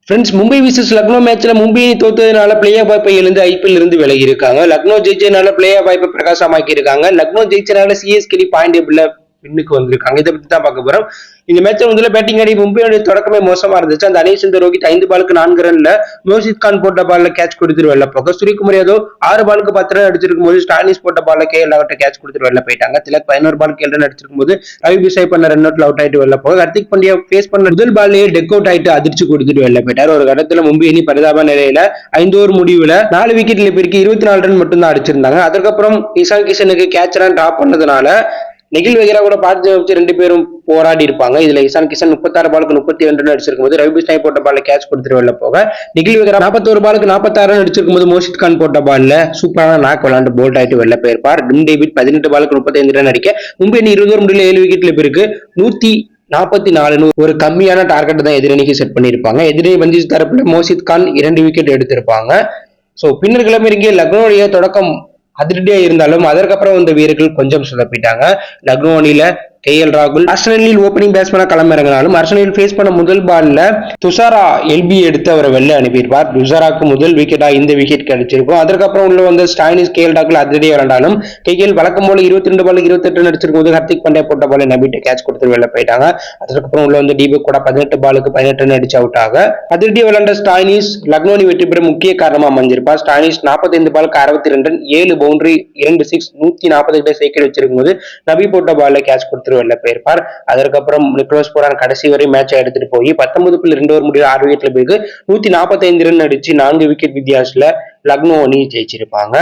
Friends, Mumbai versus Lucknow மேட்ச்ல மும்பை அணி தோத்ததுனால play off வாய்ப்பை இழந்து ஐபிஎல் இருந்து விலகி இருக்காங்க. லக்னோ ஜெயிச்சதுனால பிளே ஆஃப் வாய்ப்பை பிரகாசமாக்கி இருக்காங்க. லக்னோ ஜெயிச்சதுனால சிஎஸ்கே பாயிண்ட் டேபிள்ல பின்னுக்கு வந்திருக்காங்க. இதை பத்தி தான் பார்க்க போறோம். இந்த மேட்ச் முதல்ல பேட்டிங் ஆடி மும்பையோட தொடக்கமே மோசமா இருந்துச்சு. அந்த அணியை சேர்ந்த ரோஹித் 5 பாலுக்கு 4 ரன்ல மோஷித் கான் போட்ட பால்ல கேட்ச் கொடுத்துட்டு வெளில போக, சூரியகுமார் யாதவ் 6 பாலுக்கு 10 ரன் அடிச்சிருக்கும் போது ஸ்டானிஸ் போட்ட பால்ல கேஎல் ராகுல் கேட்ச் கொடுத்துட்டு வெளில போயிட்டாங்க. திலக் 11 பாலுக்கு 7 ரன் அடிச்சிருக்கும் போது ரவி பிசாய் பண்ண ரன் அவுட்ல அவுட் ஆயிட்டு வெளில போக, ஹர்திக் பாண்டியா ஃபேஸ் பண்ண முதல் பால்லேயே டெக் அவுட் ஆயிட்டு அதிர்ச்சி கொடுத்துட்டு வெளில போயிட்டார். ஒரு கட்டத்துல மும்பை அணி பரிதாப நிலையில 5 ஓவர் முடிவுல 4 விக்கெட் இழப்பிற்கு 24 ரன் மட்டும் தான் அடிச்சிருந்தாங்க. அதுக்கப்புறம் இஷான் கிஷனுக்கு கேட்ச் ரன் டிராப் பண்ணதுனால நிகில் வகேரா கூட பார்த்து வச்சு 2 பேரும் போராடி இருப்பாங்க. இதுல இஷான் கிஷன் 36 பாலுக்கு 32 ரன் அடிச்சிருக்கும் போது ரவி பிஷ்னாய் போட்ட பால்ல கேட்ச் கொடுத்துட்டு வெளில போக, நிகில் வகேரா 41 பாலுக்கு 46 ரன் அடிச்சிருக்கும் போது மோஷித் கான் போட்ட பால்ல சூப்பரான நாக் விளையாண்டு போல்ட் ஆயிட்டு வெளில போயிருப்பார். டிம் டேவிட் 18 பாலுக்கு 35 ரன் அடிக்க மும்பை அணி 20 ஓவர் முடியல 7 விக்கெட் இழப்பிற்கு 144 ஒரு கம்மியான டார்கெட் தான் எதிரணிக்கு செட் பண்ணியிருப்பாங்க. எதிரணி பந்திஸ் தரப்புல மோஷித் கான் 2 விக்கெட் எடுத்திருப்பாங்க. சோ பின்னர் கிளம்பிறங்கிய லக்னோடைய தொடக்கம் அதிரடியா இருந்தாலும் அதற்கப்புறம் இந்த வீரர்கள் கொஞ்சம் சொதப்பிட்டாங்க. லக்னோ அணியில கேஎல் ராகுல் அர்சனலில் ஓப்பனிங் பேட்ஸ்மேனா களமிறங்கினாலும் அர்சனலில் ஃபேஸ் பண்ண முதல் பால்ல துஷாரா எல்பி எடுத்து அவரை வெளில அனுப்பியிருப்பார். துஷாராக்கு முதல் விக்கெட்டா இந்த விக்கெட் கிடைச்சிருக்கும். அதற்கப்புறம் உள்ள வந்த ஸ்டானிஸ் கேஎல் ராகுல் அதிரடியா விளையாண்டாலும் கேஎல் வழக்கம் போல 22 பாலுக்கு 28 ரன் அடிச்சிருக்கும் போது ஹர்திக் பாண்டியா போட்ட பால் நபிட்ட கேட்ச் கொடுத்து வெளில போயிட்டாங்க. அதற்கப்புறம் உள்ள வந்து தீபக் கூட 18 பாலுக்கு 18 ரன் அடிச்சு அவுட் ஆக, அதிரடியா விளையாண்ட ஸ்டானிஸ் லக்னோ அணி வெற்றி பெற முக்கிய காரணமா அமைஞ்சிருப்பார். ஸ்டானிஸ் 45 பாலுக்கு 62 ரன் 7 பவுண்டரி 2 சிக்ஸ் 148 சைக்கிள் வச்சிருக்கும் போது நபி போட்ட பால்ல கேட்ச் கொடுத்து வெளில போயிருப்பார். அதற்கப்புறம் நிக்கோலஸ் பூரான் கடைசி வரை மேட்சை எடுத்துட்டு போய் 19.2 ஓவர் முடிவு 6 விக்கெட்ல போயிருக்கு 145 ரன் அடிச்சு 4 விக்கெட் வித்தியாசத்துல லக்னோ அணி ஜெயிச்சிருப்பாங்க.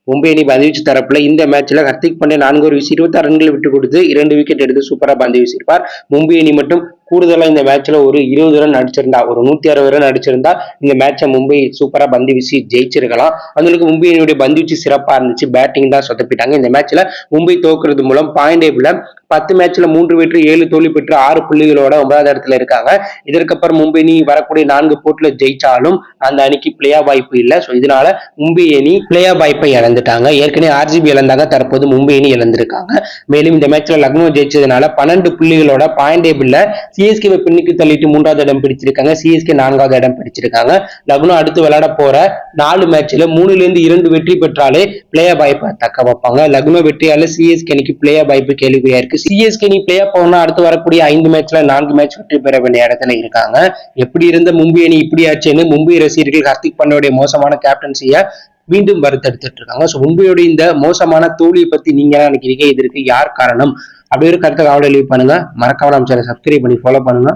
மும்பை அணி பந்து வீச்சு தரப்புல இந்த மேட்ச்ல ஹர்திக் பாண்டியா 4 ஓவர் வீசி 26 ரன்களை விட்டு கொடுத்து 2 விக்கெட் எடுத்து சூப்பரா பந்து வீசியிருப்பார். மும்பை அணி மட்டும் கூடுதலா இந்த மேட்ச்ல ஒரு 20 ரன் அடிச்சிருந்தா, ஒரு 160 ரன் அடிச்சிருந்தா இந்த மேட்சை மும்பை சூப்பரா பந்து வீசி ஜெயிச்சிருக்கலாம். அதுக்கு மும்பை அணியுடைய பந்து வீச்சு சிறப்பா இருந்துச்சு, பேட்டிங் தான் சொதப்பிட்டாங்க. இந்த மேட்ச்ல மும்பை தோக்குறது மூலம் பாயிண்ட் டேபிள்ல 10 மேட்ச்ல 3 வெற்றி 7 தோல்வி பெற்று 6 புள்ளிகளோட 9வது இடத்துல இருக்காங்க. இதற்கப்புறம் மும்பை அணி வரக்கூடிய 4 போட்டில ஜெயிச்சாலும் அந்த அணிக்கு பிளே ஆஃப் வாய்ப்பு இல்லை. ஸோ இதனால மும்பை அணி பிளே ஆஃப் வாய்ப்பை இழந்துட்டாங்க. ஏற்கனவே ஆர்சிபி இழந்தாங்க, தற்போது மும்பை அணி இழந்திருக்காங்க. மேலும் இந்த மேட்ச்ல லக்னோ ஜெயிச்சதுனால 12 புள்ளிகளோட பாயிண்ட் டேபிள்ல சிஎஸ்கே பின்னுக்கு தள்ளிட்டு 3வது இடம் பிடிச்சிருக்காங்க. சிஎஸ்கே 4வது இடம் பிடிச்சிருக்காங்க. லக்னோ அடுத்து விளையாட போற 4 மேட்ச்ல 3ல இருந்து 2 வெற்றி பெற்றாலே பிளே ஆஃப் வாய்ப்பை தக்க வைப்பாங்க. லக்னோ வெற்றியால சிஎஸ்கே அணிக்கு பிளே ஆஃப் வாய்ப்பு கேள்வியா இருக்கு. சிஎஸ்கே அணி பிளே ஆஃப் போனா அடுத்து வரக்கூடிய 5 மேட்ச்ல 4 மேட்ச் வெற்றி பெற வேண்டிய இடத்துல இருக்காங்க. எப்படி இருந்த மும்பை அணி இப்படி ஆச்சுன்னு மும்பை ரசிகர்கள் ஹர்திக் பாண்டியாவுடைய மோசமான கேப்டன்சியை மீண்டும் வருத்தெடுத்துட்டு இருக்காங்க. ஸோ மும்பையோட இந்த மோசமான தோல்வியை பத்தி நீங்க என்ன நினைக்கிறீங்க? இதற்கு யார் காரணம்? அப்படி ஒரு கருத்தை காவல் எழுதி பண்ணுங்க. மறக்காம நம்ம சேனலை சப்ஸ்கிரைப் பண்ணி ஃபாலோ பண்ணுங்க.